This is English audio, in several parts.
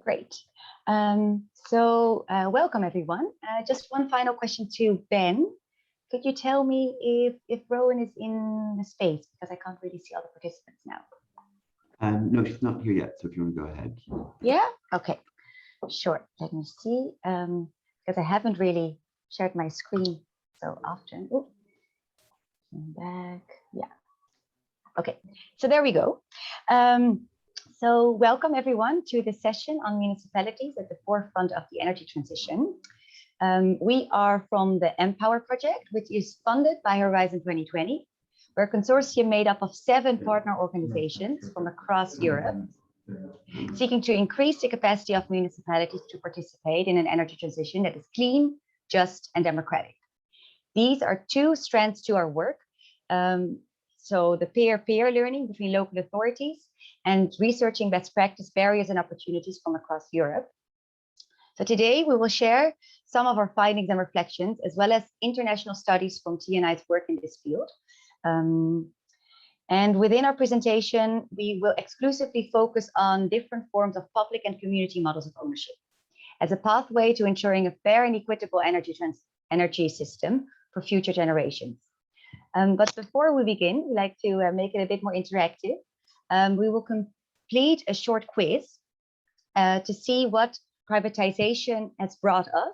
Great. Welcome everyone. Just one final question to Ben. Could you tell me if Rowan is in the space, because I can't really see all the participants now? No, she's not here yet. So if you want to go ahead. Yeah. Okay. Sure. Let me see. Because I haven't really shared my screen so often. Ooh. Back. Yeah. Okay. So there we go. So welcome everyone to this session on municipalities at the forefront of the energy transition. We are from the Empower project, which is funded by Horizon 2020. We're a consortium made up of 7 partner organizations from across Europe, seeking to increase the capacity of municipalities to participate in an energy transition that is clean, just, and democratic. These are 2 strands to our work. So the peer-to-peer learning between local authorities and researching best practice barriers and opportunities from across Europe. So today we will share some of our findings and reflections, as well as international studies from TNI's work in this field. And within our presentation, we will exclusively focus on different forms of public and community models of ownership as a pathway to ensuring a fair and equitable energy system for future generations. But before we begin, we'd like to make it a bit more interactive. We will complete a short quiz to see what privatization has brought us.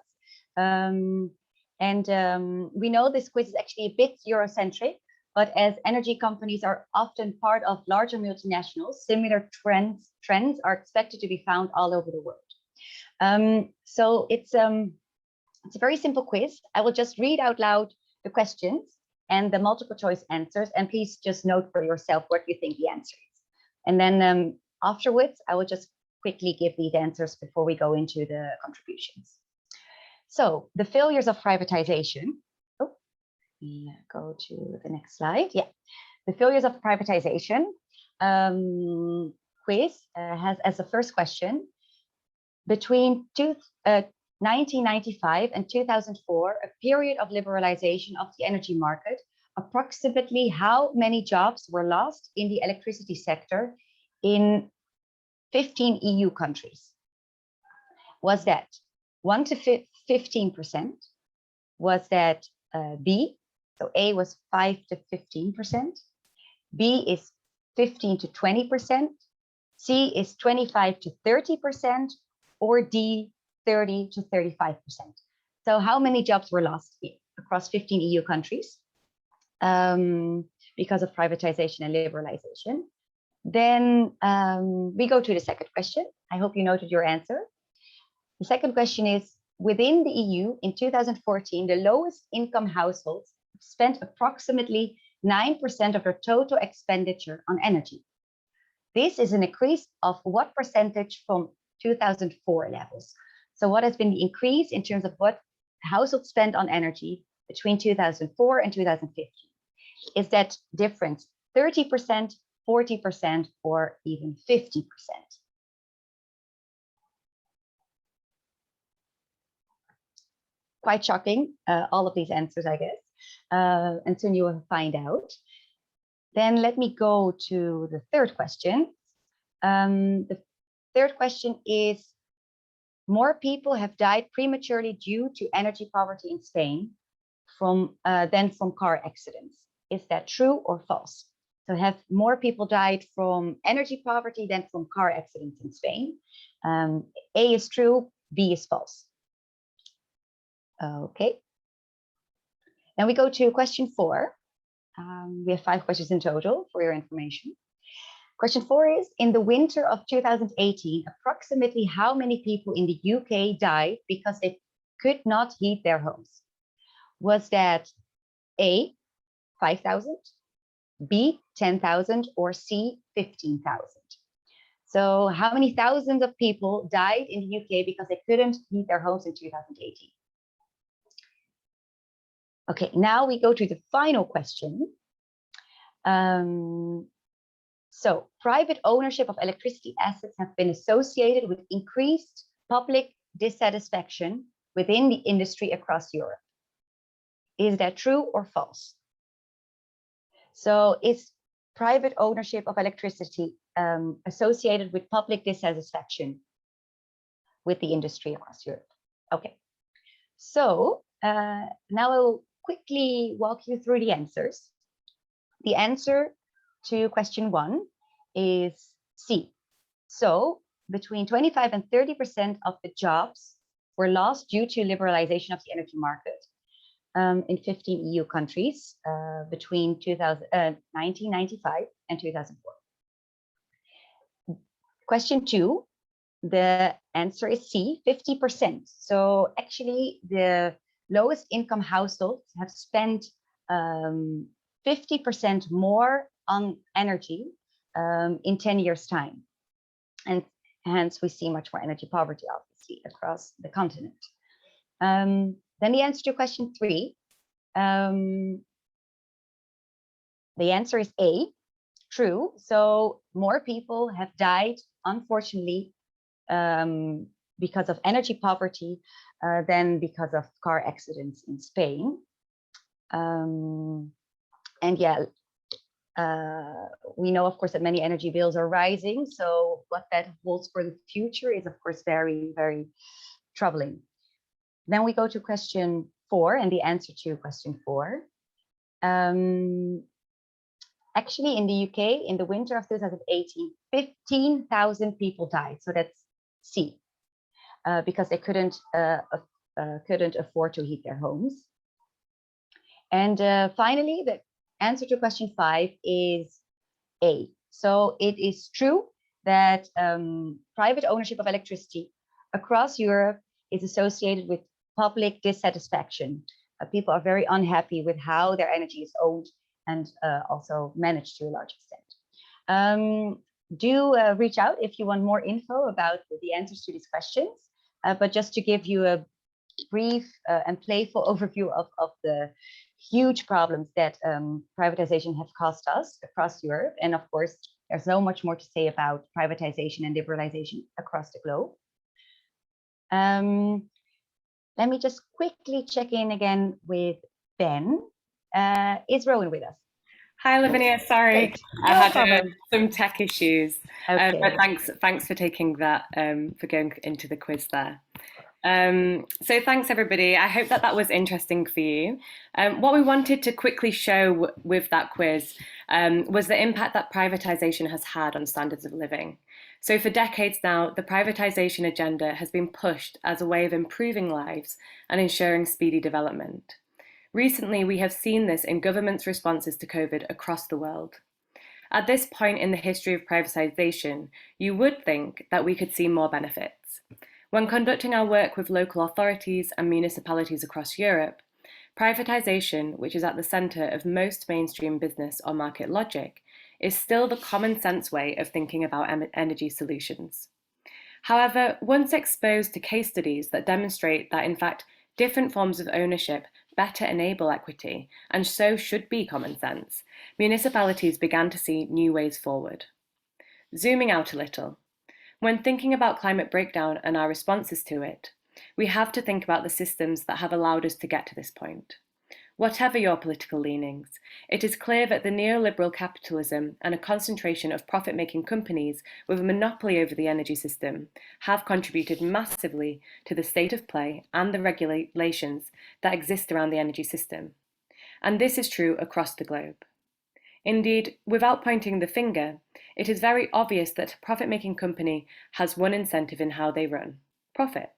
We know this quiz is actually a bit Eurocentric, but as energy companies are often part of larger multinationals, similar trends are expected to be found all over the world. So it's a very simple quiz. I will just read out loud the questions and the multiple choice answers, and please just note for yourself what you think the answer is. And then afterwards, I will just quickly give these answers before we go into the contributions. So the failures of privatization. Oh, yeah, go to the next slide. Yeah, the failures of privatization quiz has as the first question, between 1995 and 2004, a period of liberalization of the energy market, approximately how many jobs were lost in the electricity sector in 15 EU countries? Was that 1 to 15%? Was that B? So A was 5 to 15%. B is 15 to 20%. C is 25 to 30%, or D 30 to 35%. So how many jobs were lost across 15 EU countries because of privatization and liberalization? Then we go to the second question. I hope you noted your answer. The second question is, within the EU in 2014, the lowest income households spent approximately 9% of their total expenditure on energy. This is an increase of what percentage from 2004 levels? So what has been the increase in terms of what households spend on energy between 2004 and 2015? Is that difference 30%, 40%, or even 50%? Quite shocking, all of these answers, I guess. And soon you will find out. Then let me go to the third question. The third question is, more people have died prematurely due to energy poverty in Spain than from car accidents. Is that true or false? So have more people died from energy poverty than from car accidents in Spain? A is true, B is false. Okay. Then we go to question 4. We have 5 questions in total for your information. Question 4 is, in the winter of 2018, approximately how many people in the UK died because they could not heat their homes? Was that A, 5,000, B, 10,000, or C, 15,000? So how many thousands of people died in the UK because they couldn't heat their homes in 2018? Okay, now we go to the final question. So private ownership of electricity assets have been associated with increased public dissatisfaction within the industry across Europe. Is that true or false? So is private ownership of electricity associated with public dissatisfaction? with the industry across Europe. Okay, so now I will quickly walk you through the answers. The answer to question 1 is C. So between 25 and 30% of the jobs were lost due to liberalization of the energy market in 15 EU countries between 1995 and 2004. Question 2, the answer is C, 50%. So actually the lowest income households have spent 50% more on energy in 10 years' time. And hence we see much more energy poverty, obviously, across the continent. Then the answer to question 3, the answer is A, true. So more people have died, unfortunately, because of energy poverty than because of car accidents in Spain. And yeah, we know, of course, that many energy bills are rising. So what that holds for the future is, of course, very, very troubling. Then we go to question 4 and the answer to question 4. Actually, in the UK, in the winter of 2018, 15,000 people died. So that's C, because they couldn't afford to heat their homes. And finally, the answer to question 5 is A. So it is true that private ownership of electricity across Europe is associated with public dissatisfaction. People are very unhappy with how their energy is owned and also managed to a large extent. Do reach out if you want more info about the answers to these questions. But just to give you a brief and playful overview of the huge problems that privatization have caused us across Europe. And of course, there's so much more to say about privatization and liberalization across the globe. Let me just quickly check in again with Ben. Is Rowan with us? Hi, Lavinia. Sorry, Great. I had some tech issues, Okay. but thanks for taking that, for going into the quiz there. So thanks, everybody. I hope that was interesting for you. What we wanted to quickly show with that quiz was the impact that privatization has had on standards of living. So for decades now, the privatization agenda has been pushed as a way of improving lives and ensuring speedy development. Recently, we have seen this in governments' responses to COVID across the world. At this point in the history of privatization, you would think that we could see more benefits. When conducting our work with local authorities and municipalities across Europe, privatization, which is at the centre of most mainstream business or market logic, is still the common sense way of thinking about energy solutions. However, once exposed to case studies that demonstrate that, in fact, different forms of ownership better enable equity, and so should be common sense, municipalities began to see new ways forward. Zooming out a little, when thinking about climate breakdown and our responses to it, we have to think about the systems that have allowed us to get to this point. Whatever your political leanings, it is clear that the neoliberal capitalism and a concentration of profit-making companies with a monopoly over the energy system have contributed massively to the state of play and the regulations that exist around the energy system. And this is true across the globe. Indeed, without pointing the finger, it is very obvious that a profit-making company has one incentive in how they run: profit.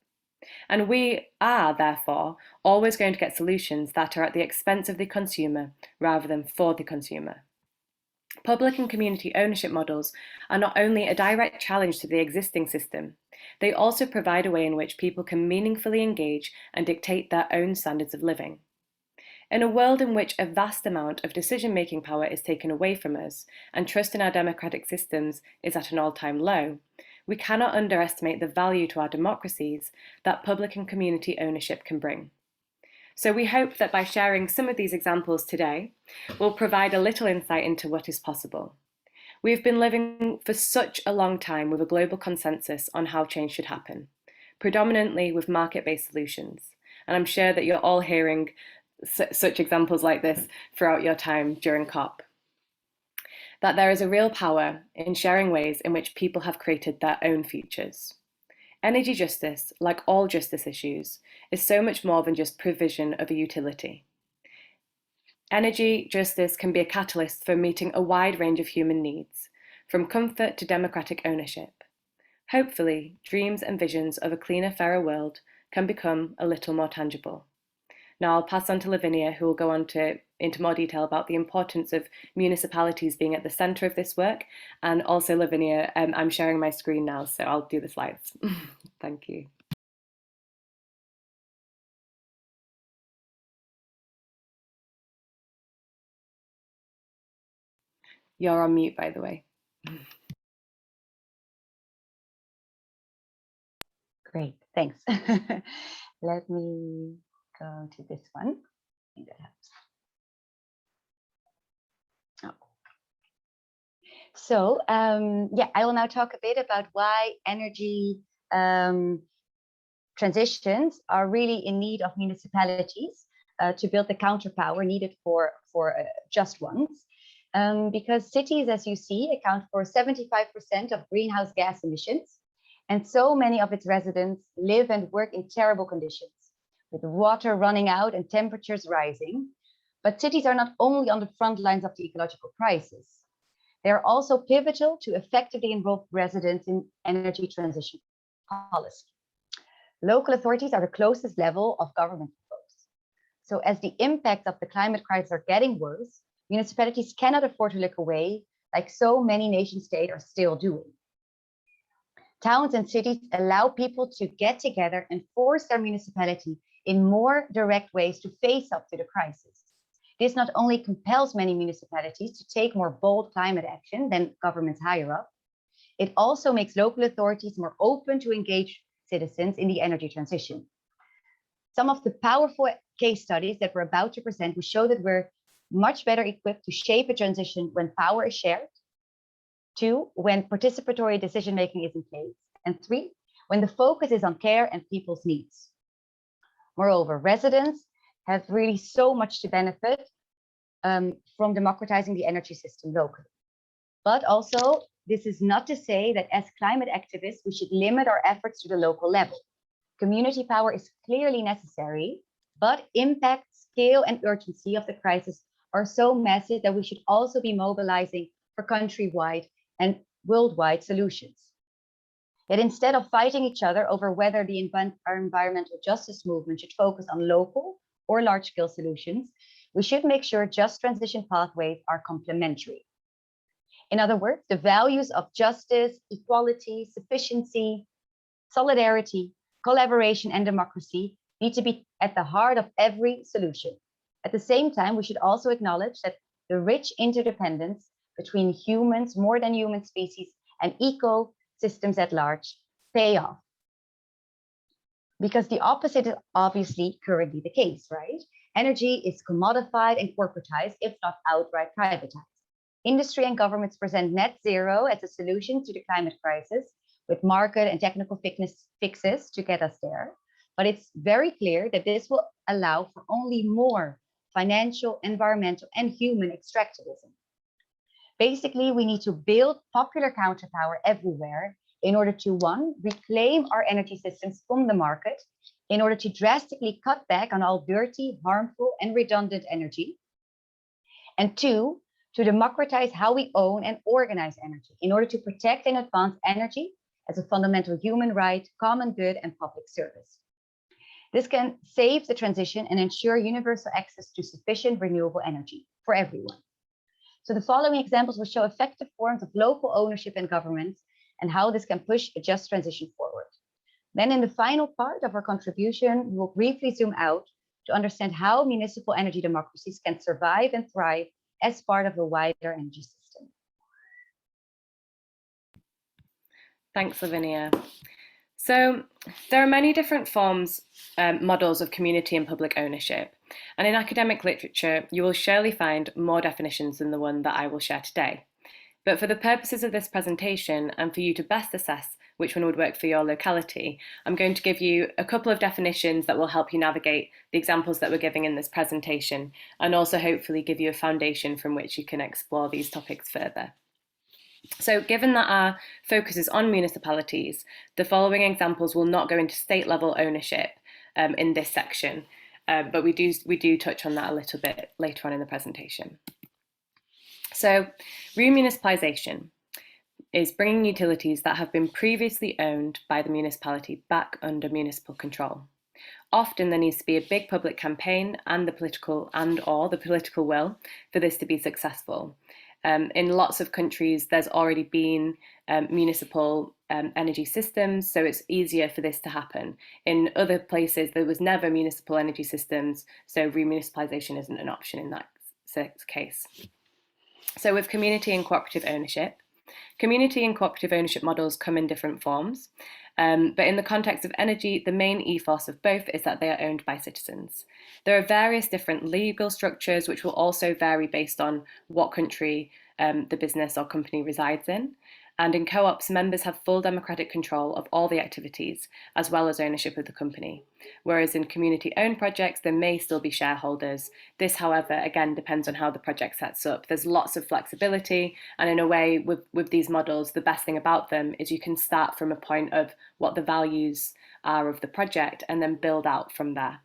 And we are, therefore, always going to get solutions that are at the expense of the consumer rather than for the consumer. Public and community ownership models are not only a direct challenge to the existing system, they also provide a way in which people can meaningfully engage and dictate their own standards of living. In a world in which a vast amount of decision-making power is taken away from us and trust in our democratic systems is at an all-time low, we cannot underestimate the value to our democracies that public and community ownership can bring. So we hope that by sharing some of these examples today, we'll provide a little insight into what is possible. We've been living for such a long time with a global consensus on how change should happen, predominantly with market-based solutions. And I'm sure that you're all hearing such examples like this throughout your time during COP. That there is a real power in sharing ways in which people have created their own futures. Energy justice, like all justice issues, is so much more than just provision of a utility. Energy justice can be a catalyst for meeting a wide range of human needs, from comfort to democratic ownership. Hopefully, dreams and visions of a cleaner, fairer world can become a little more tangible. Now I'll pass on to Lavinia, who will go on into more detail about the importance of municipalities being at the centre of this work. And also, Lavinia, I'm sharing my screen now, so I'll do the slides. Thank you. You're on mute, by the way. Great, thanks. Let me go to this one. I think that helps. Oh. So yeah, I will now talk a bit about why energy transitions are really in need of municipalities to build the counterpower needed for just ones. Because cities, as you see, account for 75% of greenhouse gas emissions. And so many of its residents live and work in terrible conditions, with water running out and temperatures rising. But cities are not only on the front lines of the ecological crisis, they are also pivotal to effectively involve residents in energy transition policy. Local authorities are the closest level of government to folks. So as the impacts of the climate crisis are getting worse, municipalities cannot afford to look away, like so many nation states are still doing. Towns and cities allow people to get together and force their municipality in more direct ways to face up to the crisis. This not only compels many municipalities to take more bold climate action than governments higher up, it also makes local authorities more open to engage citizens in the energy transition. Some of the powerful case studies that we're about to present will show that we're much better equipped to shape a transition when power is shared. 2, when participatory decision-making is in place. And 3, when the focus is on care and people's needs. Moreover, residents have really so much to benefit from democratizing the energy system locally. But also, this is not to say that as climate activists, we should limit our efforts to the local level. Community power is clearly necessary, but impact, scale, and urgency of the crisis are so massive that we should also be mobilizing for countrywide and worldwide solutions. Yet instead of fighting each other over whether the environmental justice movement should focus on local or large-scale solutions, we should make sure just transition pathways are complementary. In other words, the values of justice, equality, sufficiency, solidarity, collaboration, and democracy need to be at the heart of every solution. At the same time, we should also acknowledge that the rich interdependence between humans, more than human species, and ecosystems at large pay off. Because the opposite is obviously currently the case, right? Energy is commodified and corporatized, if not outright privatized. Industry and governments present net zero as a solution to the climate crisis, with market and technical fixes to get us there. But it's very clear that this will allow for only more financial, environmental, and human extractivism. Basically, we need to build popular counterpower everywhere in order to, 1, reclaim our energy systems from the market, in order to drastically cut back on all dirty, harmful, and redundant energy, and 2, to democratize how we own and organize energy in order to protect and advance energy as a fundamental human right, common good, and public service. This can save the transition and ensure universal access to sufficient renewable energy for everyone. So the following examples will show effective forms of local ownership and governance and how this can push a just transition forward. Then in the final part of our contribution, we will briefly zoom out to understand how municipal energy democracies can survive and thrive as part of a wider energy system. Thanks, Lavinia. So there are many different forms, models of community and public ownership. And in academic literature, you will surely find more definitions than the one that I will share today. But for the purposes of this presentation, and for you to best assess which one would work for your locality, I'm going to give you a couple of definitions that will help you navigate the examples that we're giving in this presentation, and also hopefully give you a foundation from which you can explore these topics further. So given that our focus is on municipalities, the following examples will not go into state level ownership in this section, but we do touch on that a little bit later on in the presentation. So remunicipalisation is bringing utilities that have been previously owned by the municipality back under municipal control. Often there needs to be a big public campaign and the political will for this to be successful. In lots of countries, there's already been municipal energy systems, so it's easier for this to happen. In other places, there was never municipal energy systems, so remunicipalisation isn't an option in that case. So with community and cooperative ownership, community and cooperative ownership models come in different forms, but in the context of energy, the main ethos of both is that they are owned by citizens. There are various different legal structures which will also vary based on what country the business or company resides in. And in co-ops, members have full democratic control of all the activities, as well as ownership of the company. Whereas in community-owned projects, there may still be shareholders. This, however, again, depends on how the project sets up. There's lots of flexibility, and in a way, with these models, the best thing about them is you can start from a point of what the values are of the project and then build out from there.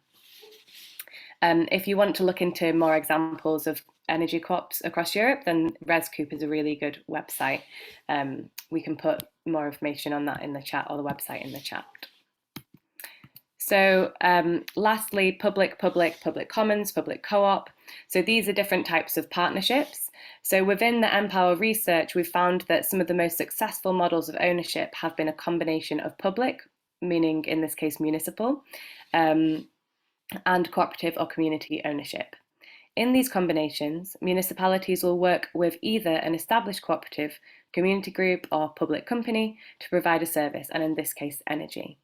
If you want to look into more examples of energy co-ops across Europe, then ResCoop is a really good website. We can put more information on that in the chat, or the website in the chat. So lastly, public commons, public co-op. So these are different types of partnerships. So within the Empower research, we've found that some of the most successful models of ownership have been a combination of public, meaning in this case municipal, and cooperative or community ownership. In these combinations, municipalities will work with either an established cooperative, community group, or public company to provide a service, and in this case, energy.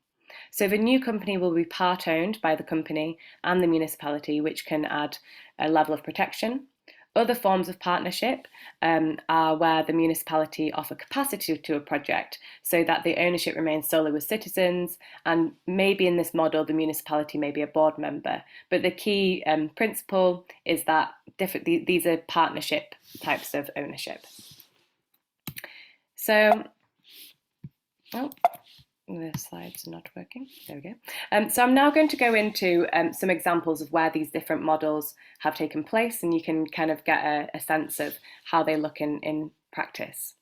So the new company will be part owned by the company and the municipality, which can add a level of protection. Other forms of partnership are where the municipality offer capacity to a project so that the ownership remains solely with citizens, and maybe in this model the municipality may be a board member. But the key principle is that these are partnership types of ownership. So, the slides are not working. There we go. So I'm now going to go into some examples of where these different models have taken place, and you can kind of get a sense of how they look in practice.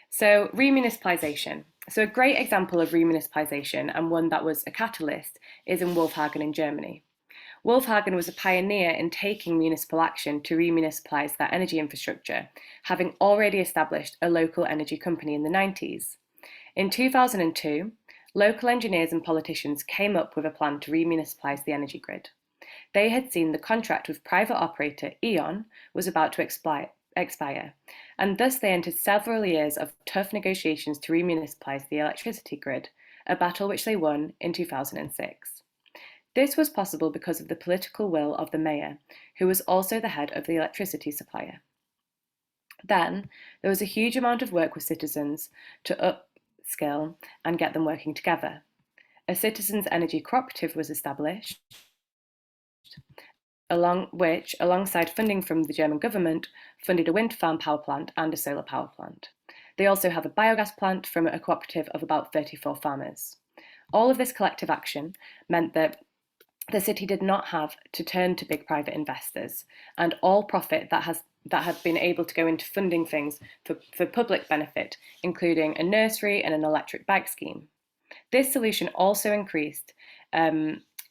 So remunicipalisation. So a great example of remunicipalisation, and one that was a catalyst, is in Wolfhagen in Germany. Wolfhagen was a pioneer in taking municipal action to remunicipalise their energy infrastructure, having already established a local energy company in the 90s. In 2002, local engineers and politicians came up with a plan to remunicipalise the energy grid. They had seen the contract with private operator E.ON was about to expire, and thus they entered several years of tough negotiations to remunicipalise the electricity grid, a battle which they won in 2006. This was possible because of the political will of the mayor, who was also the head of the electricity supplier. Then, there was a huge amount of work with citizens to upskill and get them working together. A citizens' energy cooperative was established, alongside funding from the German government, funded a wind farm power plant and a solar power plant. They also have a biogas plant from a cooperative of about 34 farmers. All of this collective action meant that the city did not have to turn to big private investors, and all profit that had been able to go into funding things for public benefit, including a nursery and an electric bike scheme. This solution also increased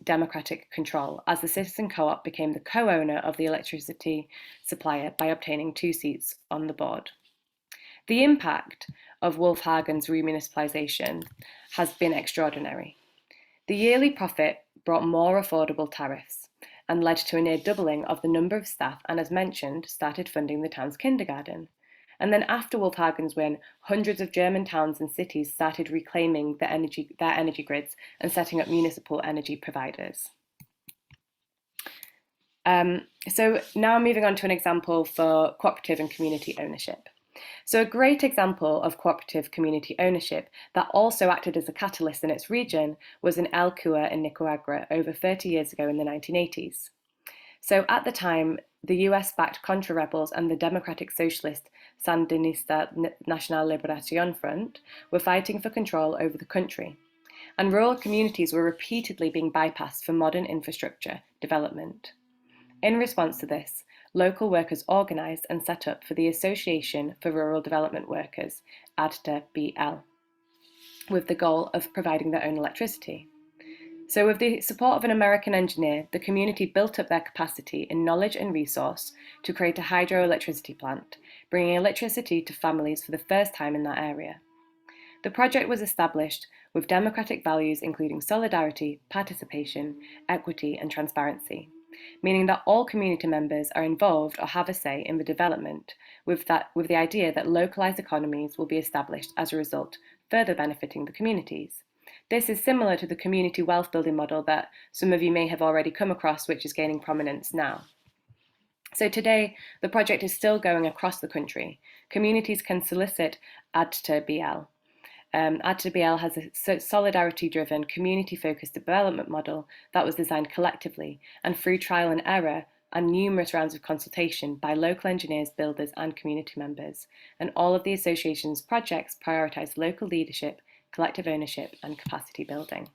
democratic control, as the citizen co-op became the co-owner of the electricity supplier by obtaining 2 seats on the board. The impact of Wolfhagen's remunicipalisation has been extraordinary. The yearly profit brought more affordable tariffs and led to a near doubling of the number of staff, and as mentioned, started funding the town's kindergarten. And then after Wolfhagen's win, hundreds of German towns and cities started reclaiming their energy grids and setting up municipal energy providers. So now moving on to an example for cooperative and community ownership. So a great example of cooperative community ownership that also acted as a catalyst in its region was in El Cua in Nicaragua over 30 years ago in the 1980s. So at the time, the US-backed Contra rebels and the Democratic Socialist Sandinista Nacional Liberación Front were fighting for control over the country, and rural communities were repeatedly being bypassed for modern infrastructure development. In response to this, local workers organised and set up for the Association for Rural Development Workers, ADTA-BL, with the goal of providing their own electricity. So with the support of an American engineer, the community built up their capacity in knowledge and resource to create a hydroelectricity plant, bringing electricity to families for the first time in that area. The project was established with democratic values including solidarity, participation, equity, and transparency, meaning that all community members are involved or have a say in the development, with the idea that localized economies will be established as a result, further benefiting the communities. This is similar to the community wealth building model that some of you may have already come across, which is gaining prominence now. So today, the project is still going across the country. Communities can solicit ADTA-BL. ADTA-BL has a solidarity-driven, community-focused development model that was designed collectively and through trial and error and numerous rounds of consultation by local engineers, builders, and community members. And all of the association's projects prioritise local leadership, collective ownership, and capacity building.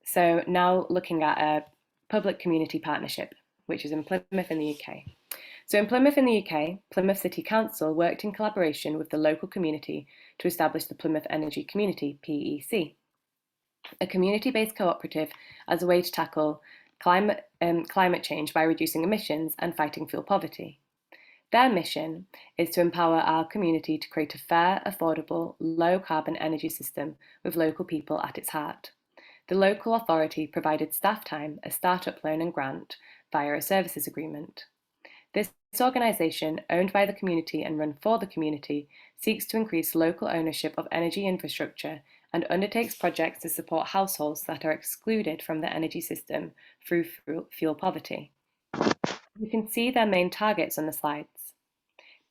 So now looking at a public-community partnership, which is in Plymouth in the UK. So in Plymouth in the UK, Plymouth City Council worked in collaboration with the local community to establish the Plymouth Energy Community, PEC, a community-based cooperative as a way to tackle climate change by reducing emissions and fighting fuel poverty. Their mission is to empower our community to create a fair, affordable, low-carbon energy system with local people at its heart. The local authority provided staff time, a startup loan and grant via a services agreement. This organisation, owned by the community and run for the community, seeks to increase local ownership of energy infrastructure and undertakes projects to support households that are excluded from the energy system through fuel poverty. You can see their main targets on the slides.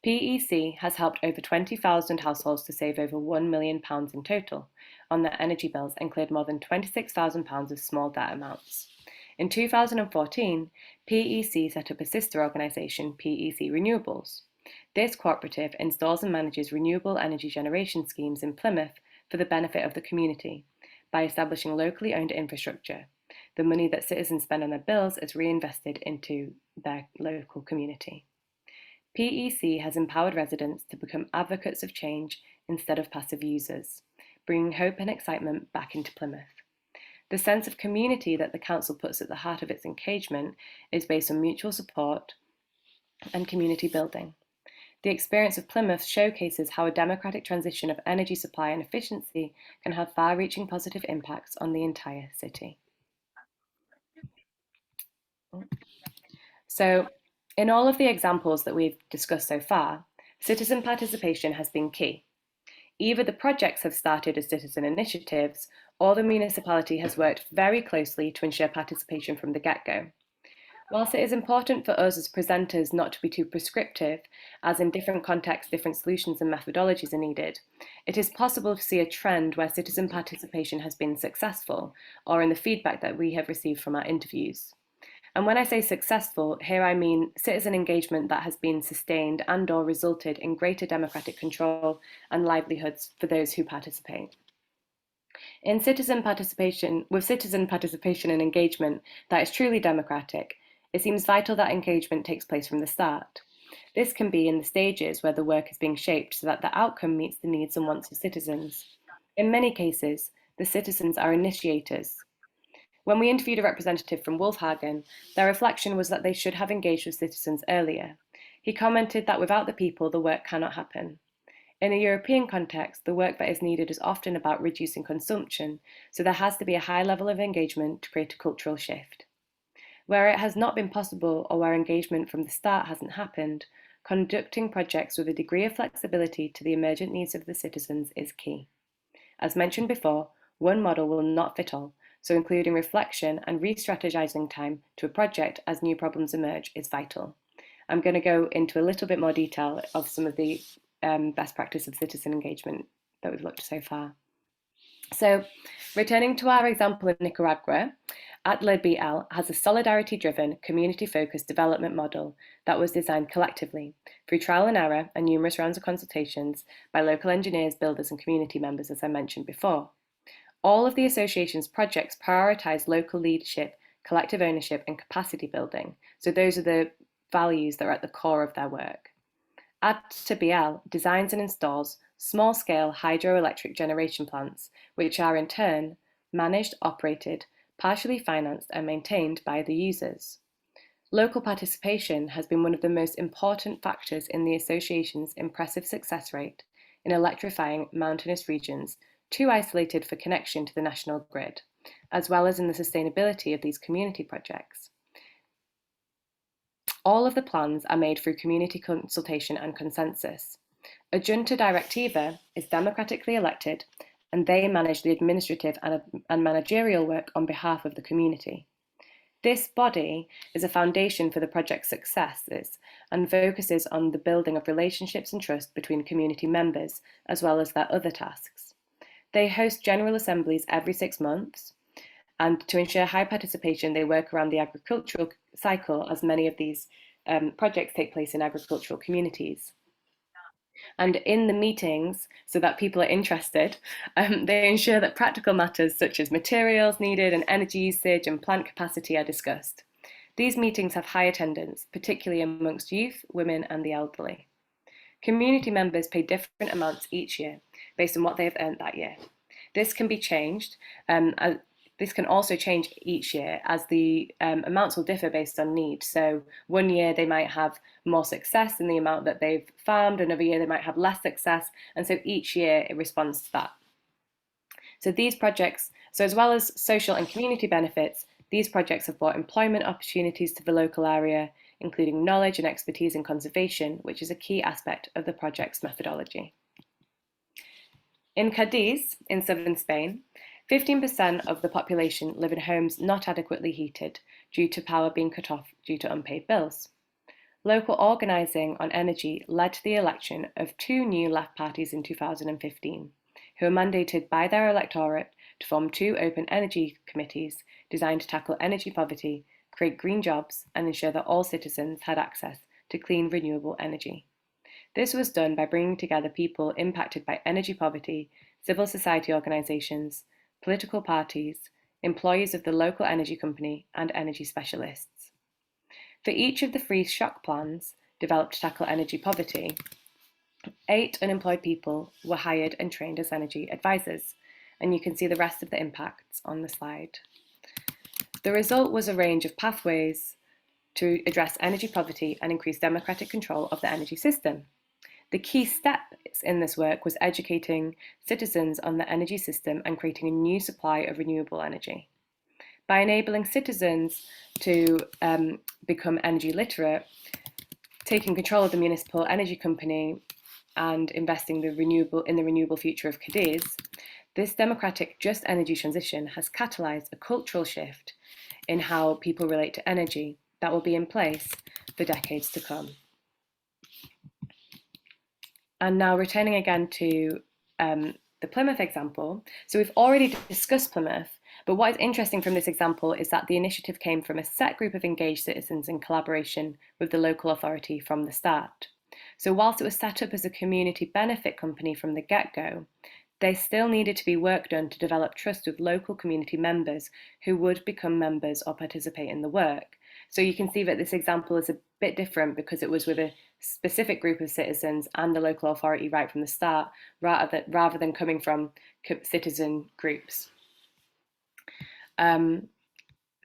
PEC has helped over 20,000 households to save over £1 million in total on their energy bills and cleared more than £26,000 of small debt amounts. In 2014, PEC set up a sister organisation, PEC Renewables. This cooperative installs and manages renewable energy generation schemes in Plymouth for the benefit of the community by establishing locally owned infrastructure. The money that citizens spend on their bills is reinvested into their local community. PEC has empowered residents to become advocates of change instead of passive users, bringing hope and excitement back into Plymouth. The sense of community that the council puts at the heart of its engagement is based on mutual support and community building. The experience of Plymouth showcases how a democratic transition of energy supply and efficiency can have far-reaching positive impacts on the entire city. So, in all of the examples that we've discussed so far, citizen participation has been key. Either the projects have started as citizen initiatives, or the municipality has worked very closely to ensure participation from the get-go. Whilst it is important for us as presenters not to be too prescriptive, as in different contexts, different solutions and methodologies are needed, it is possible to see a trend where citizen participation has been successful, or in the feedback that we have received from our interviews. And when I say successful, here I mean citizen engagement that has been sustained and/or resulted in greater democratic control and livelihoods for those who participate. With citizen participation and engagement that is truly democratic, it seems vital that engagement takes place from the start. This can be in the stages where the work is being shaped so that the outcome meets the needs and wants of citizens. In many cases, the citizens are initiators. When we interviewed a representative from Wolfhagen, their reflection was that they should have engaged with citizens earlier. He commented that without the people, the work cannot happen. In a European context, the work that is needed is often about reducing consumption, so there has to be a high level of engagement to create a cultural shift. Where it has not been possible or where engagement from the start hasn't happened, conducting projects with a degree of flexibility to the emergent needs of the citizens is key. As mentioned before, one model will not fit all, so including reflection and re-strategizing time to a project as new problems emerge is vital. I'm going to go into a little bit more detail of some of the best practice of citizen engagement that we've looked at so far. So returning to our example in Nicaragua, ATLA-BL has a solidarity-driven, community-focused development model that was designed collectively through trial and error and numerous rounds of consultations by local engineers, builders, and community members, as I mentioned before. All of the association's projects prioritise local leadership, collective ownership, and capacity building. So those are the values that are at the core of their work. ATLA-BL designs and installs small-scale hydroelectric generation plants, which are in turn managed, operated, partially financed and maintained by the users. Local participation has been one of the most important factors in the association's impressive success rate in electrifying mountainous regions too isolated for connection to the national grid, as well as in the sustainability of these community projects. All of the plans are made through community consultation and consensus. A Junta Directiva is democratically elected, and they manage the administrative and managerial work on behalf of the community. This body is a foundation for the project's successes and focuses on the building of relationships and trust between community members, as well as their other tasks. They host general assemblies every 6 months, and to ensure high participation, they work around the agricultural cycle, as many of these projects take place in agricultural communities. And in the meetings, so that people are interested, they ensure that practical matters such as materials needed and energy usage and plant capacity are discussed. These meetings have high attendance, particularly amongst youth, women, and the elderly. Community members pay different amounts each year based on what they have earned that year. This can be changed. This can also change each year, as the amounts will differ based on need. So one year they might have more success in the amount that they've farmed, another year they might have less success, and so each year it responds to that. So these projects, so as well as social and community benefits, these projects have brought employment opportunities to the local area, including knowledge and expertise in conservation, which is a key aspect of the project's methodology. In Cadiz, in southern Spain, 15% of the population live in homes not adequately heated due to power being cut off due to unpaid bills. Local organising on energy led to the election of 2 new left parties in 2015, who were mandated by their electorate to form 2 open energy committees designed to tackle energy poverty, create green jobs, and ensure that all citizens had access to clean, renewable energy. This was done by bringing together people impacted by energy poverty, civil society organisations, political parties, employees of the local energy company, and energy specialists. For each of the 3 shock plans developed to tackle energy poverty, 8 unemployed people were hired and trained as energy advisors, and you can see the rest of the impacts on the slide. The result was a range of pathways to address energy poverty and increase democratic control of the energy system. The key steps in this work was educating citizens on the energy system and creating a new supply of renewable energy. By enabling citizens to become energy literate, taking control of the municipal energy company and investing in the renewable future of Cadiz, this democratic just energy transition has catalysed a cultural shift in how people relate to energy that will be in place for decades to come. And now returning again to the Plymouth example. So we've already discussed Plymouth, but what is interesting from this example is that the initiative came from a set group of engaged citizens in collaboration with the local authority from the start. So whilst it was set up as a community benefit company from the get-go, there still needed to be work done to develop trust with local community members who would become members or participate in the work. So you can see that this example is a bit different because it was with a specific group of citizens and the local authority right from the start, rather than coming from citizen groups.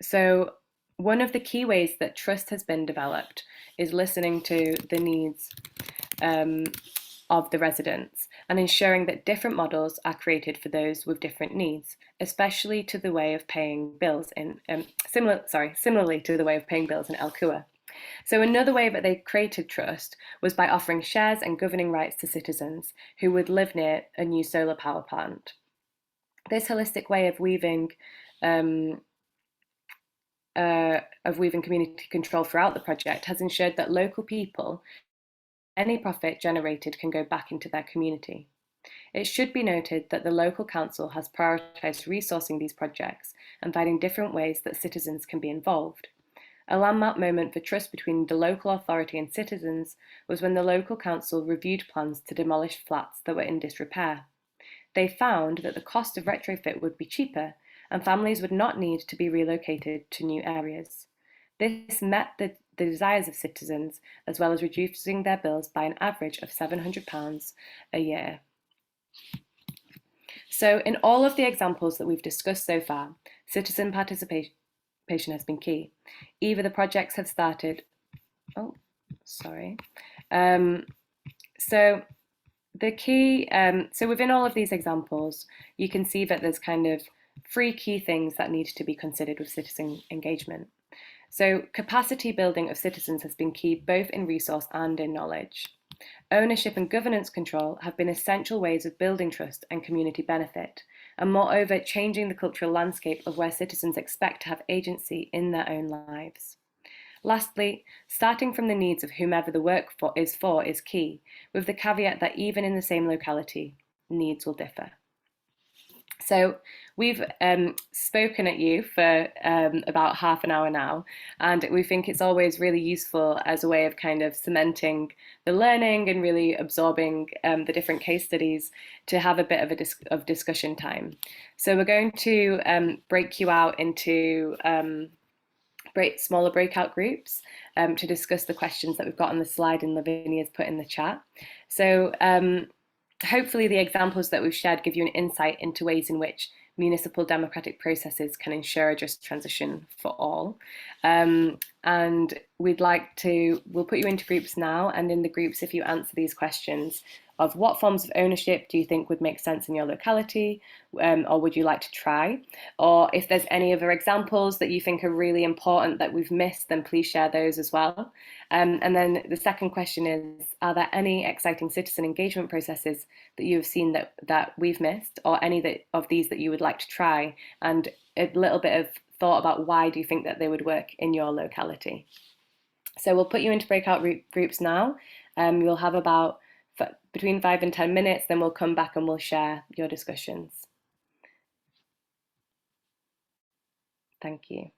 So one of the key ways that trust has been developed is listening to the needs of the residents and ensuring that different models are created for those with different needs, especially to the way of paying bills similarly to the way of paying bills in El Cua. So another way that they created trust was by offering shares and governing rights to citizens who would live near a new solar power plant. This holistic way of weaving community control throughout the project has ensured that local people, any profit generated can go back into their community. It should be noted that the local council has prioritised resourcing these projects and finding different ways that citizens can be involved. A landmark moment for trust between the local authority and citizens was when the local council reviewed plans to demolish flats that were in disrepair. They found that the cost of retrofit would be cheaper and families would not need to be relocated to new areas. This met the desires of citizens, as well as reducing their bills by an average of £700 a year. So in all of the examples that we've discussed so far, citizen participation has been key. Either the projects have started, so the key, so within all of these examples, you can see that there's kind of 3 key things that need to be considered with citizen engagement. So capacity building of citizens has been key both in resource and in knowledge. Ownership and governance control have been essential ways of building trust and community benefit, and moreover, changing the cultural landscape of where citizens expect to have agency in their own lives. Lastly, starting from the needs of whomever the work is for is key, with the caveat that even in the same locality, needs will differ. So we've spoken at you for about half an hour now, and we think it's always really useful as a way of kind of cementing the learning and really absorbing the different case studies to have a bit of discussion time. So we're going to break you out into smaller breakout groups to discuss the questions that we've got on the slide and Lavinia's put in the chat. So hopefully the examples that we've shared give you an insight into ways in which municipal democratic processes can ensure a just transition for all. And we'll put you into groups now, and in the groups, if you answer these questions of what forms of ownership do you think would make sense in your locality, or would you like to try? Or if there's any other examples that you think are really important that we've missed, then please share those as well. And then the second question is, are there any exciting citizen engagement processes that you have seen that we've missed, or any of these that you would like to try? And a little bit of thought about why do you think that they would work in your locality? So we'll put you into breakout groups now. You'll have about between 5 and 10 minutes, then we'll come back and we'll share your discussions. Thank you.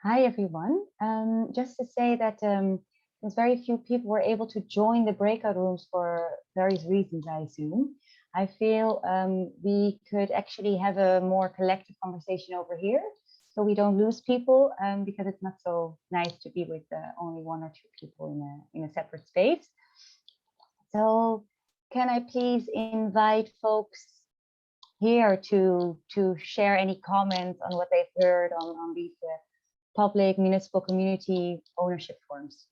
Hi, everyone. Just to say that there's very few people were able to join the breakout rooms for various reasons, I assume. I feel we could actually have a more collective conversation over here, so we don't lose people, because it's not so nice to be with only 1 or 2 people in a separate space. So can I please invite folks here to share any comments on what they've heard on these public municipal community ownership forms.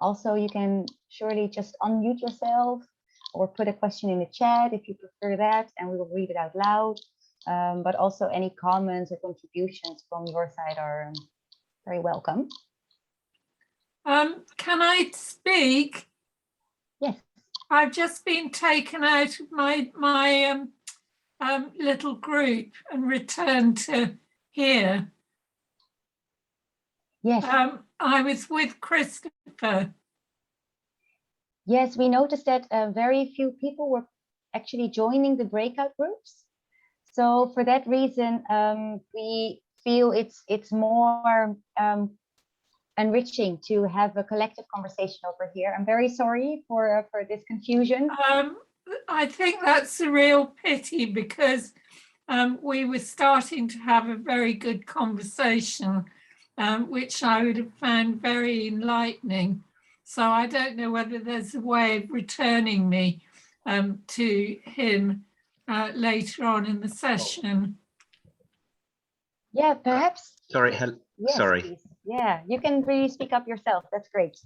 Also, you can surely just unmute yourself or put a question in the chat if you prefer that, and we will read it out loud. But also any comments or contributions from your side are very welcome. Can I speak? Yes. I've just been taken out of my little group and returned to here. Yes. I was with Christopher. Yes, we noticed that very few people were actually joining the breakout groups. So for that reason, we feel it's more enriching to have a collective conversation over here. I'm very sorry for this confusion. I think that's a real pity, because we were starting to have a very good conversation, which I would have found very enlightening. So I don't know whether there's a way of returning me to him later on in the session. Yeah, perhaps. Sorry, Yes, sorry. please. Yeah, you can really speak up yourself. That's great.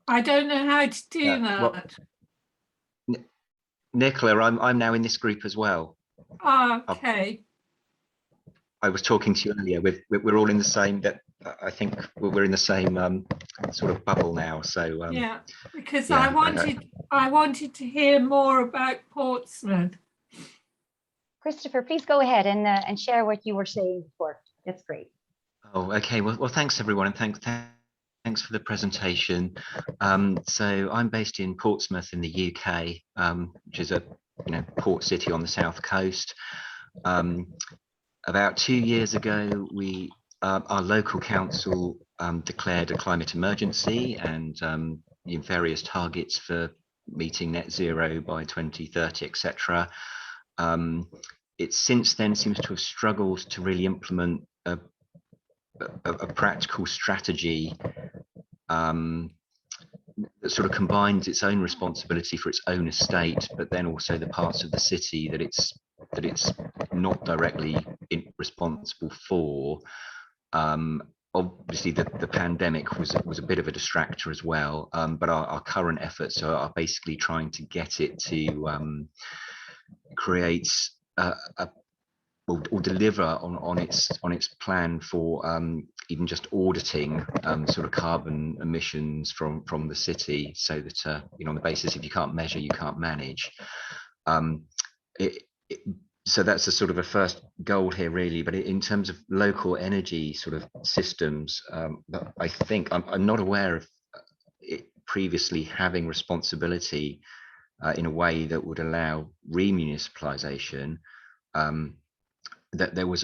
I don't know how to do Well, that. Nicola, I'm now in this group as well. Okay. I was talking to you earlier. We're all in the same. That I think we're in the same sort of bubble now. So Yeah, because yeah, I wanted to hear more about Portsmouth. Christopher, please go ahead and share what you were saying before. That's great. Oh, okay. Well, thanks everyone, and thanks for the presentation. So I'm based in Portsmouth in the UK, which is a port city on the south coast. About 2 years ago, our local council declared a climate emergency and various targets for meeting net zero by 2030, etc. It since then seems to have struggled to really implement a practical strategy that sort of combines its own responsibility for its own estate, but then also the parts of the city that it's not directly responsible for. Obviously, the pandemic was a bit of a distractor as well, but our current efforts are basically trying to get it to create or deliver on its plan for even just auditing sort of carbon emissions from the city, so that on the basis if you can't measure, you can't manage. So that's a sort of a first goal here, really. But in terms of local energy sort of systems, I think I'm not aware of it previously having responsibility in a way that would allow remunicipalisation. That there was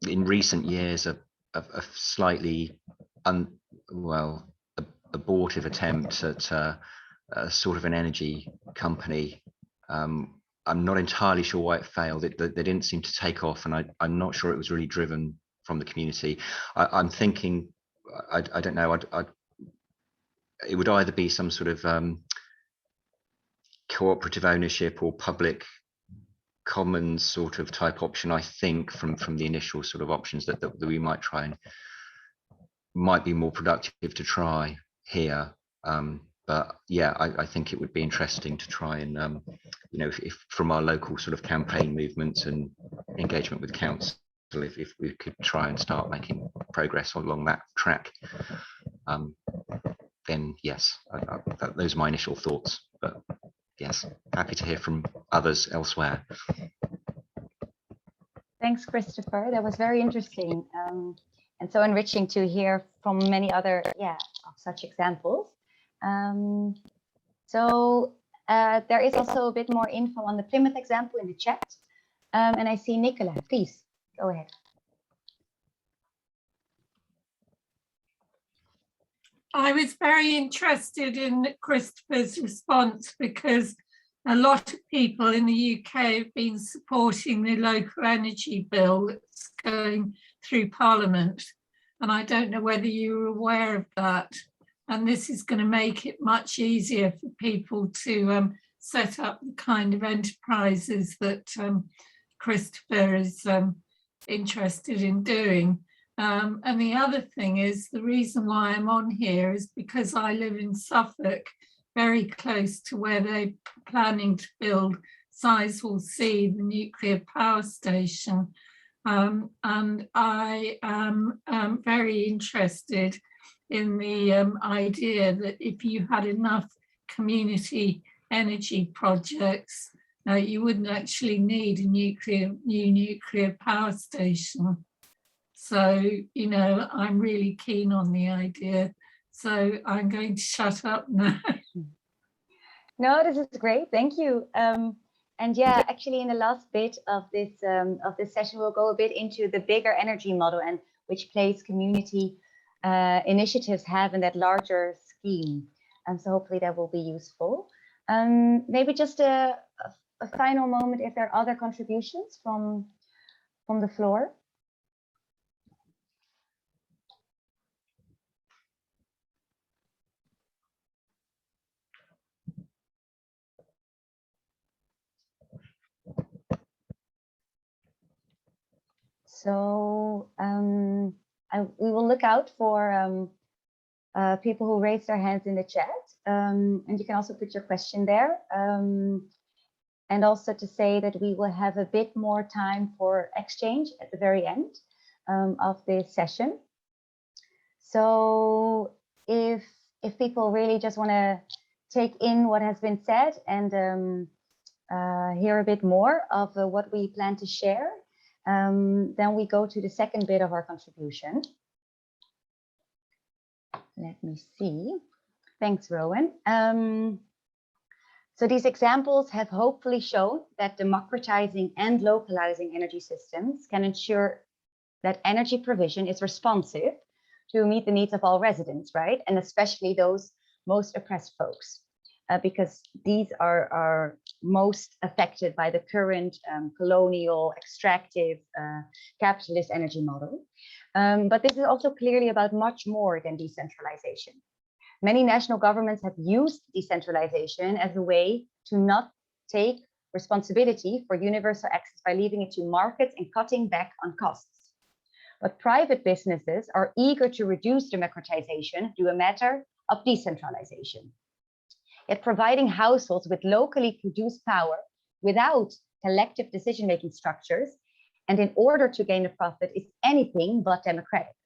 in recent years a slightly abortive attempt at sort of an energy company. I'm not entirely sure why it failed. They didn't seem to take off, and I'm not sure it was really driven from the community. I'm thinking, I don't know, it would either be some sort of cooperative ownership or public commons sort of type option, I think, from the initial sort of options that we might try and might be more productive to try here. But yeah, I think it would be interesting to try and if from our local sort of campaign movements and engagement with council, if we could try and start making progress along that track, then yes, those are my initial thoughts. But yes, happy to hear from others elsewhere. Thanks, Christopher. That was very interesting and so enriching to hear from many other of such examples. So there is also a bit more info on the Plymouth example in the chat. And I see Nicola, please go ahead. I was very interested in Christopher's response, because a lot of people in the UK have been supporting the local energy bill that's going through Parliament. And I don't know whether you're aware of that. And this is going to make it much easier for people to set up the kind of enterprises that Christopher is interested in doing. And the other thing is, the reason why I'm on here is because I live in Suffolk, very close to where they're planning to build Sizewell C, the nuclear power station. And I am very interested in the idea that if you had enough community energy projects, you wouldn't actually need a new nuclear power station. So, you know, I'm really keen on the idea. So I'm going to shut up now. No, this is great. Thank you. And yeah, actually, in the last bit of this session, we'll go a bit into the bigger energy model and which place community initiatives have in that larger scheme. And so hopefully that will be useful. Maybe just a final moment if there are other contributions from the floor. So we will look out for people who raise their hands in the chat, and you can also put your question there. And also to say that we will have a bit more time for exchange at the very end of this session. So if people really just want to take in what has been said and hear a bit more of what we plan to share, then we go to the second bit of our contribution. Let me see. Thanks, Rowan. So these examples have hopefully shown that democratizing and localizing energy systems can ensure that energy provision is responsive to meet the needs of all residents, right? And especially those most oppressed folks, because these are most affected by the current colonial, extractive, capitalist energy model. But this is also clearly about much more than decentralization. Many national governments have used decentralization as a way to not take responsibility for universal access by leaving it to markets and cutting back on costs. But private businesses are eager to reduce democratization to a matter of decentralization. Yet providing households with locally produced power without collective decision-making structures and in order to gain a profit is anything but democratic.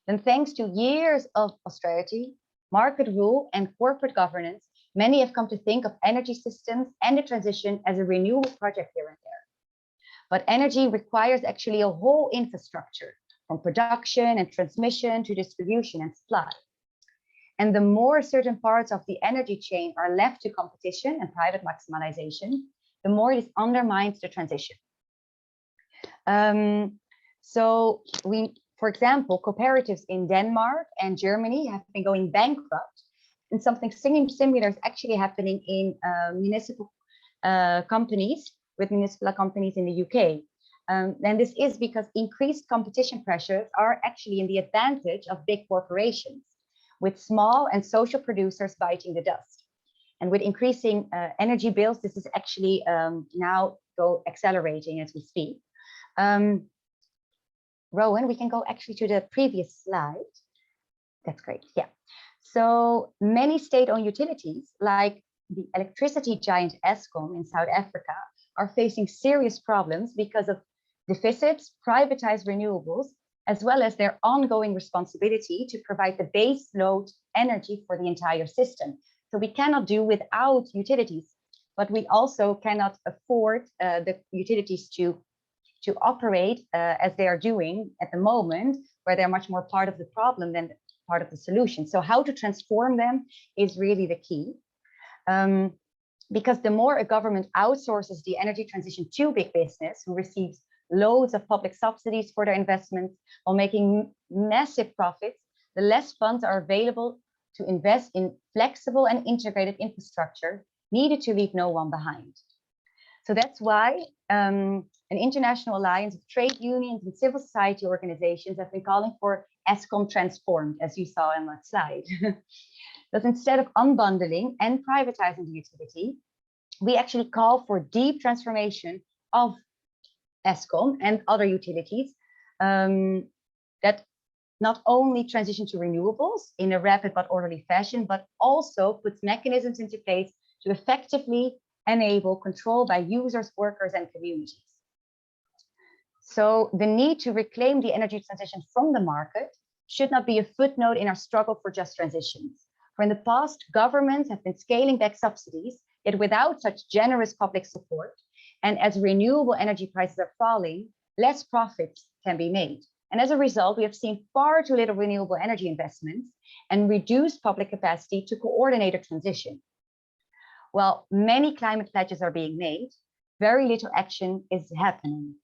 Then thanks to years of austerity, market rule and corporate governance, many have come to think of energy systems and the transition as a renewable project here and there. But energy requires actually a whole infrastructure from production and transmission to distribution and supply. And the more certain parts of the energy chain are left to competition and private maximalization, the more this undermines the transition. So for example, cooperatives in Denmark and Germany have been going bankrupt, and something similar is actually happening in municipal companies with municipal companies in the UK. And this is because increased competition pressures are actually in the advantage of big corporations, with small and social producers biting the dust. And with increasing energy bills, this is actually now accelerating as we speak. Rowan, we can go actually to the previous slide. That's great, yeah. So many state-owned utilities, like the electricity giant Eskom in South Africa, are facing serious problems because of deficits, privatized renewables, as well as their ongoing responsibility to provide the base load energy for the entire system. So we cannot do without utilities, but we also cannot afford the utilities to operate as they are doing at the moment, where they're much more part of the problem than part of the solution. So how to transform them is really the key. Because the more a government outsources the energy transition to big business, who receives loads of public subsidies for their investments while making massive profits, the less funds are available to invest in flexible and integrated infrastructure needed to leave no one behind. So that's why an international alliance of trade unions and civil society organizations have been calling for ESCOM transformed, as you saw in that slide. But instead of unbundling and privatizing the utility, we actually call for deep transformation of ESCOM and other utilities that not only transition to renewables in a rapid but orderly fashion, but also puts mechanisms into place to effectively enable control by users, workers, and communities. So the need to reclaim the energy transition from the market should not be a footnote in our struggle for just transitions. For in the past, governments have been scaling back subsidies, yet without such generous public support. And as renewable energy prices are falling, less profits can be made. And as a result, we have seen far too little renewable energy investments and reduced public capacity to coordinate a transition. While many climate pledges are being made, very little action is happening.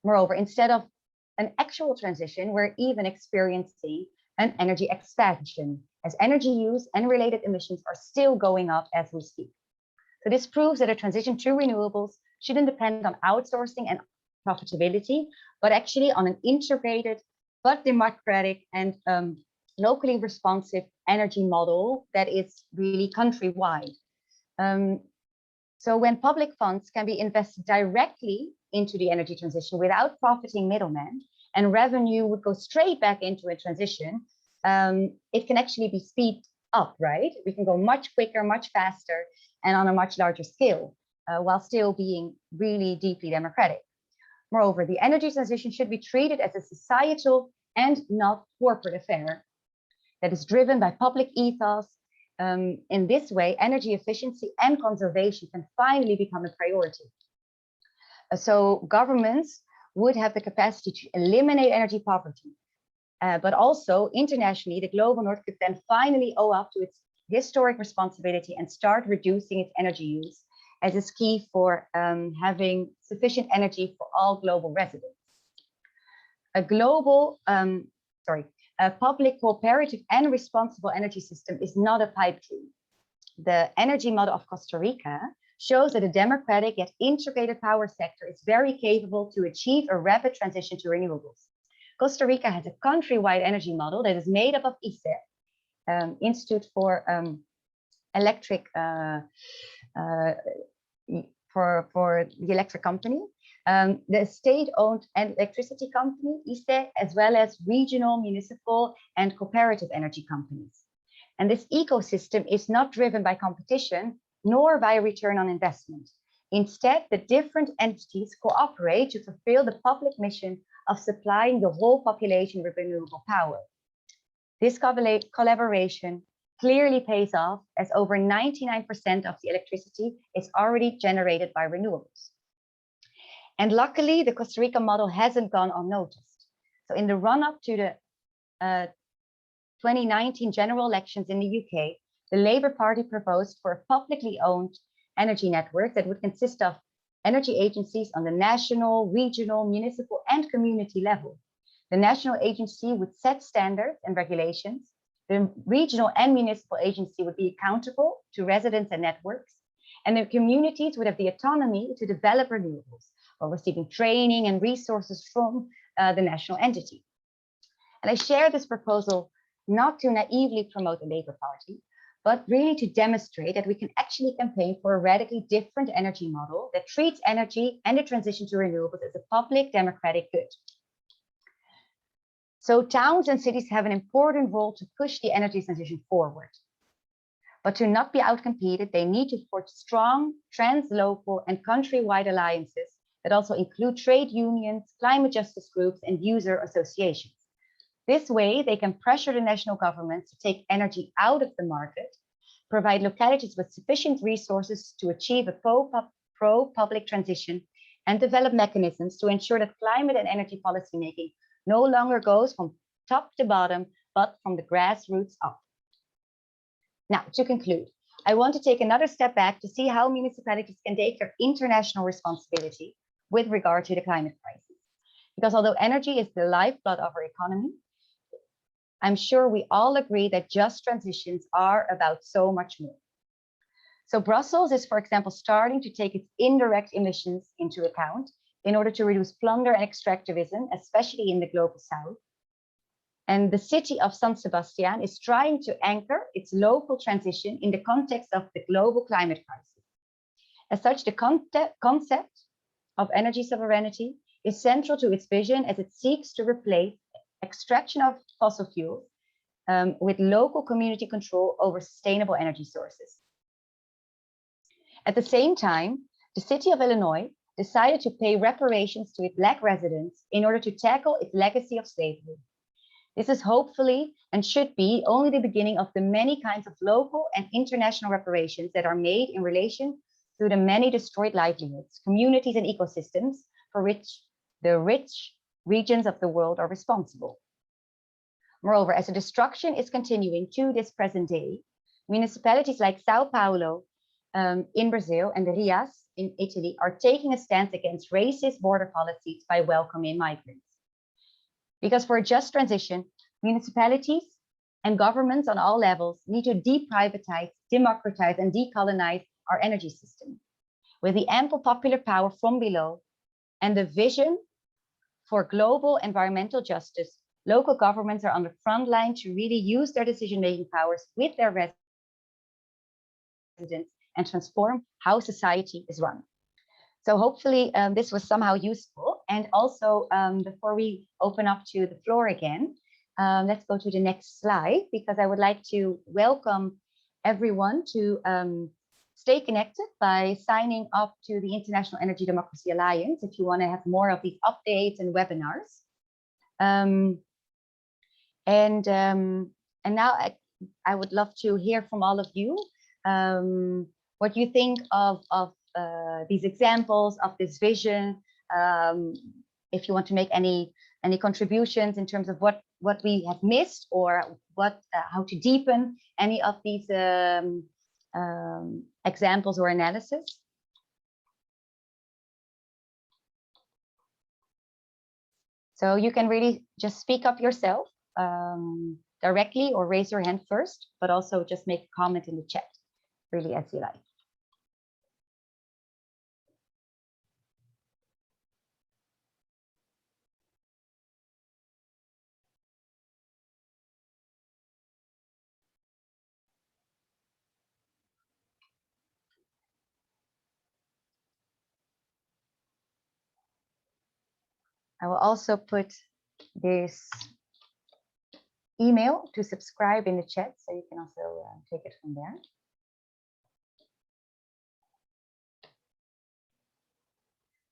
Moreover, instead of an actual transition, we're even experiencing an energy expansion, as energy use and related emissions are still going up as we speak. So this proves that a transition to renewables shouldn't depend on outsourcing and profitability, but actually on an integrated but democratic and locally responsive energy model that is really countrywide. So when public funds can be invested directly into the energy transition without profiting middlemen, and revenue would go straight back into a transition, it can actually be speed up, right? We can go much quicker, much faster, and on a much larger scale, while still being really deeply democratic. Moreover, the energy transition should be treated as a societal and not corporate affair that is driven by public ethos. In this way, energy efficiency and conservation can finally become a priority. So governments would have the capacity to eliminate energy poverty, but also internationally, the global north could then finally owe up to its historic responsibility and start reducing its energy use, as is key for having sufficient energy for all global residents. A global, a public, cooperative, and responsible energy system is not a pipe dream. The energy model of Costa Rica shows that a democratic yet integrated power sector is very capable to achieve a rapid transition to renewables. Costa Rica has a countrywide energy model that is made up of ICE, Institute for Electric, for the electric company, the state-owned electricity company, ICE, as well as regional, municipal, and cooperative energy companies. And this ecosystem is not driven by competition, nor by return on investment. Instead, the different entities cooperate to fulfill the public mission of supplying the whole population with renewable power. This collaboration clearly pays off, as over 99% of the electricity is already generated by renewables. And luckily, the Costa Rica model hasn't gone unnoticed. So in the run-up to the 2019 general elections in the UK, the Labour Party proposed for a publicly owned energy network that would consist of energy agencies on the national, regional, municipal, and community level. The national agency would set standards and regulations. The regional and municipal agency would be accountable to residents and networks, and the communities would have the autonomy to develop renewables while receiving training and resources from the national entity. And I share this proposal not to naively promote the Labour Party, but really to demonstrate that we can actually campaign for a radically different energy model that treats energy and the transition to renewables as a public democratic good. So towns and cities have an important role to push the energy transition forward. But to not be outcompeted, they need to forge strong translocal and countrywide alliances that also include trade unions, climate justice groups, and user associations. This way, they can pressure the national governments to take energy out of the market, provide localities with sufficient resources to achieve a pro-public transition, and develop mechanisms to ensure that climate and energy policymaking no longer goes from top to bottom, but from the grassroots up. Now, to conclude, I want to take another step back to see how municipalities can take their international responsibility with regard to the climate crisis. Because although energy is the lifeblood of our economy, I'm sure we all agree that just transitions are about so much more. So Brussels is, for example, starting to take its indirect emissions into account in order to reduce plunder and extractivism, especially in the global south. And the city of San Sebastian is trying to anchor its local transition in the context of the global climate crisis. As such, the concept of energy sovereignty is central to its vision as it seeks to replace extraction of fossil fuels with local community control over sustainable energy sources. At the same time, the city of Illinois decided to pay reparations to its Black residents in order to tackle its legacy of slavery. This is hopefully and should be only the beginning of the many kinds of local and international reparations that are made in relation to the many destroyed livelihoods, communities, and ecosystems for which the rich regions of the world are responsible. Moreover, as the destruction is continuing to this present day, municipalities like Sao Paulo in Brazil and Rias in Italy are taking a stance against racist border policies by welcoming migrants. Because for a just transition, municipalities and governments on all levels need to deprivatize, democratize, and decolonize our energy system. With the ample popular power from below and the vision for global environmental justice, local governments are on the front line to really use their decision-making powers with their residents and transform how society is run. So hopefully this was somehow useful. And also, before we open up to the floor again, let's go to the next slide, because I would like to welcome everyone to stay connected by signing up to the International Energy Democracy Alliance if you want to have more of these updates and webinars. And now I would love to hear from all of you what you think of these examples of this vision. If you want to make any contributions in terms of what we have missed, or what how to deepen any of these examples or analysis. So you can really just speak up yourself directly, or raise your hand first, but also just make a comment in the chat, really as you like. I will also put this email to subscribe in the chat, so you can also take it from there.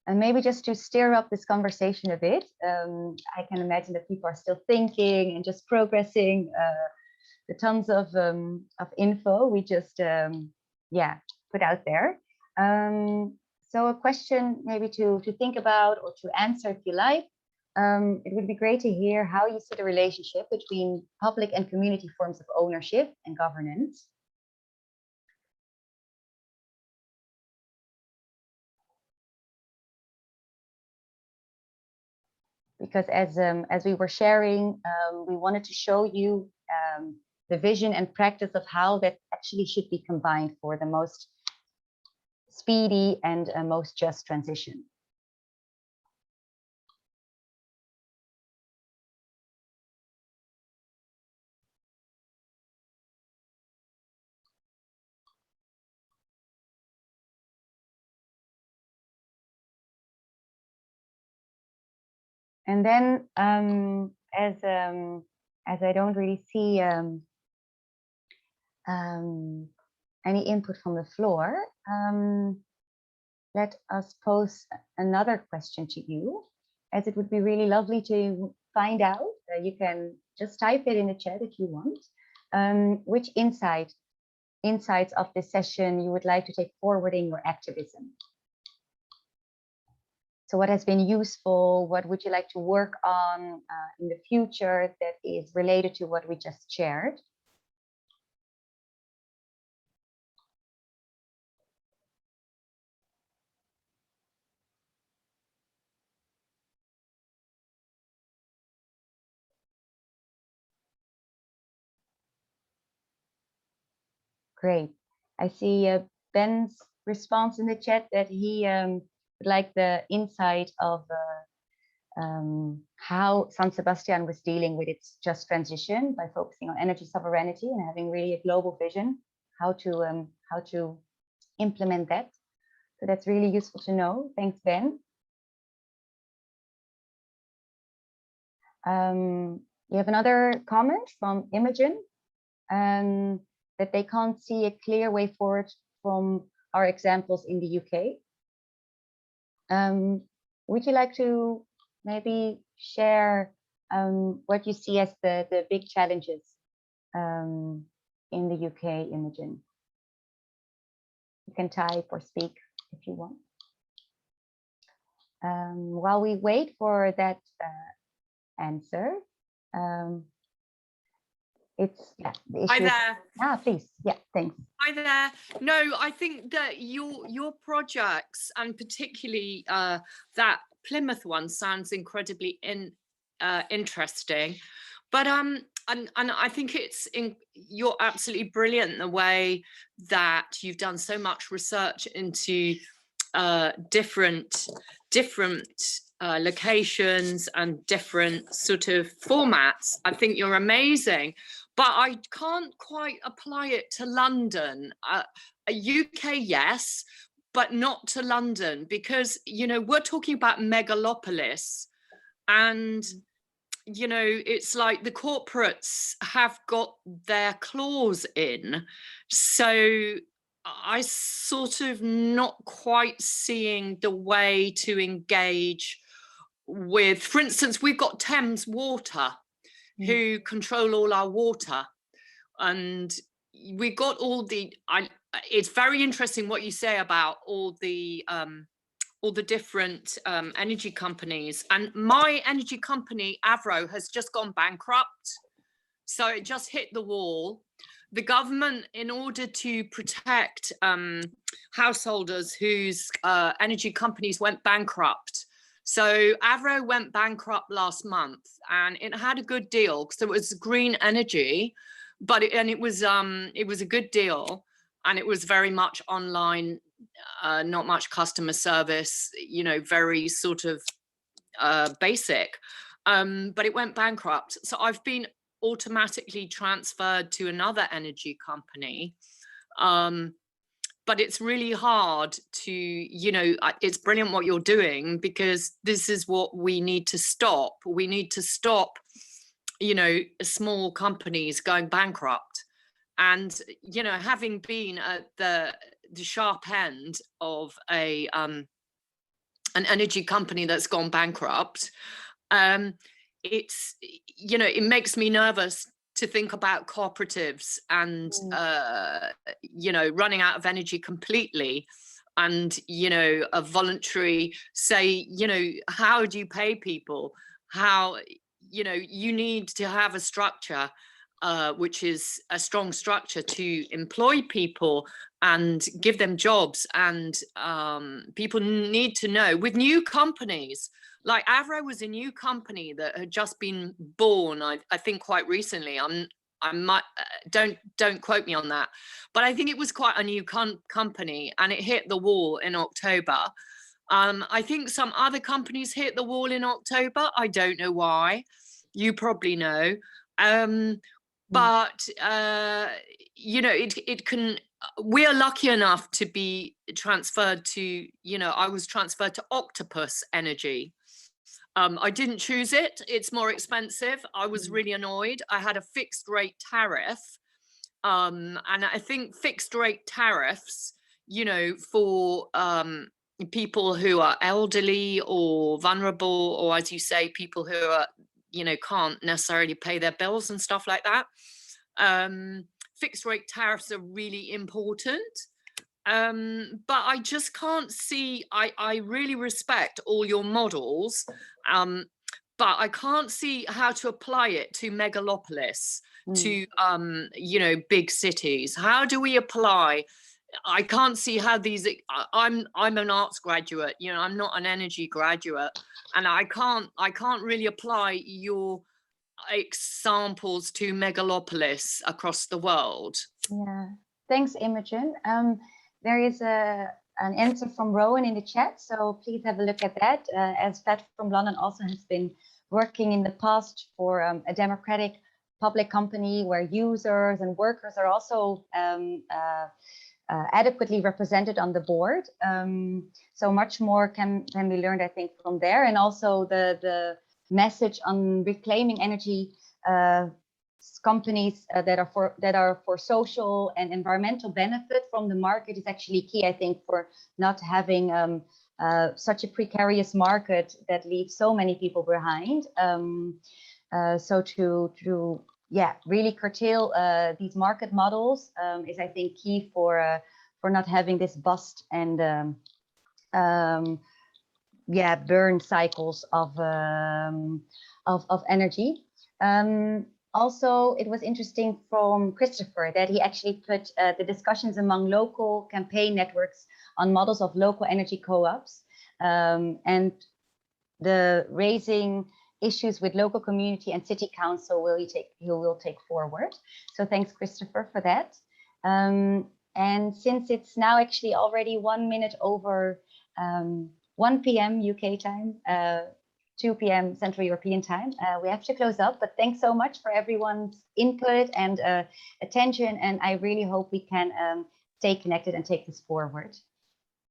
And maybe just to stir up this conversation a bit, I can imagine that people are still thinking and just progressing the tons of info we just put out there. So a question maybe to think about or to answer if you like. It would be great to hear how you see the relationship between public and community forms of ownership and governance. Because as we were sharing, we wanted to show you the vision and practice of how that actually should be combined for the most speedy and most just transition. And then, as I don't really see any input from the floor, let us pose another question to you, as it would be really lovely to find out. You can just type it in the chat if you want, which insights of this session you would like to take forward in your activism. So what has been useful? What would you like to work on in the future that is related to what we just shared? Great. I see Ben's response in the chat that he would like the insight of how San Sebastian was dealing with its just transition by focusing on energy sovereignty and having really a global vision, how to implement that. So that's really useful to know. Thanks, Ben. We have another comment from Imogen, that they can't see a clear way forward from our examples in the UK. Would you like to maybe share what you see as the big challenges in the UK, Imogen? You can type or speak if you want. While we wait for that answer, it's the issue. Hi there. Please. Yeah, thanks. Hi there. No, I think that your projects, and particularly that Plymouth one, sounds incredibly interesting. But and I think you're absolutely brilliant the way that you've done so much research into different locations and different sort of formats. I think you're amazing, but I can't quite apply it to London. UK, yes, but not to London, because, you know, we're talking about megalopolis, and, you know, it's like the corporates have got their claws in. So I sort of not quite seeing the way to engage with, for instance, we've got Thames Water, who control all our water, and we got all the, it's very interesting what you say about all the different energy companies, and my energy company Avro has just gone bankrupt, so it just hit the wall. The government, in order to protect householders whose energy companies went bankrupt, so Avro went bankrupt last month, and it had a good deal because it was green energy, but it was a good deal, and it was very much online, not much customer service, you know, very sort of basic, but it went bankrupt. So I've been automatically transferred to another energy company. But it's really hard to, you know, it's brilliant what you're doing, because this is what we need to stop. We need to stop, you know, small companies going bankrupt. And, you know, having been at the sharp end of an energy company that's gone bankrupt, it's, you know, it makes me nervous to think about cooperatives and, you know, running out of energy completely, and, you know, a voluntary, say, you know, how do you pay people? How, you know, you need to have a structure, which is a strong structure to employ people and give them jobs. And people need to know, with new companies, like Avro was a new company that had just been born, I think quite recently. I might, don't quote me on that, but I think it was quite a new company, and it hit the wall in October. I think some other companies hit the wall in October. I don't know why. You probably know. But you know, it can, we're lucky enough to be transferred to, you know, I was transferred to Octopus Energy. I didn't choose it. It's more expensive. I was really annoyed. I had a fixed rate tariff. And I think fixed rate tariffs, you know, for people who are elderly or vulnerable, or, as you say, people who are, you know, can't necessarily pay their bills and stuff like that. Fixed rate tariffs are really important. But I just can't see, I really respect all your models, but I can't see how to apply it to megalopolis, to, you know, big cities. How do we apply? I can't see how these, I'm an arts graduate, you know, I'm not an energy graduate, and I can't really apply your examples to megalopolis across the world. Yeah, thanks, Imogen. there is an answer from Rowan in the chat, so please have a look at that. As Pat from London also has been working in the past for a democratic public company where users and workers are also adequately represented on the board. So much more can be learned, I think, from there. And also the message on reclaiming energy companies that are for social and environmental benefit from the market is actually key, I think, for not having such a precarious market that leaves so many people behind. So to really curtail these market models is, I think, key for not having this bust and burn cycles of energy. Also, it was interesting from Christopher that he actually put the discussions among local campaign networks on models of local energy co-ops and the raising issues with local community and city council he will take forward. So thanks, Christopher, for that. And since it's now actually already 1 minute over 1 p.m. UK time, 2 p.m. Central European time, we have to close up, but thanks so much for everyone's input and attention. And I really hope we can stay connected and take this forward.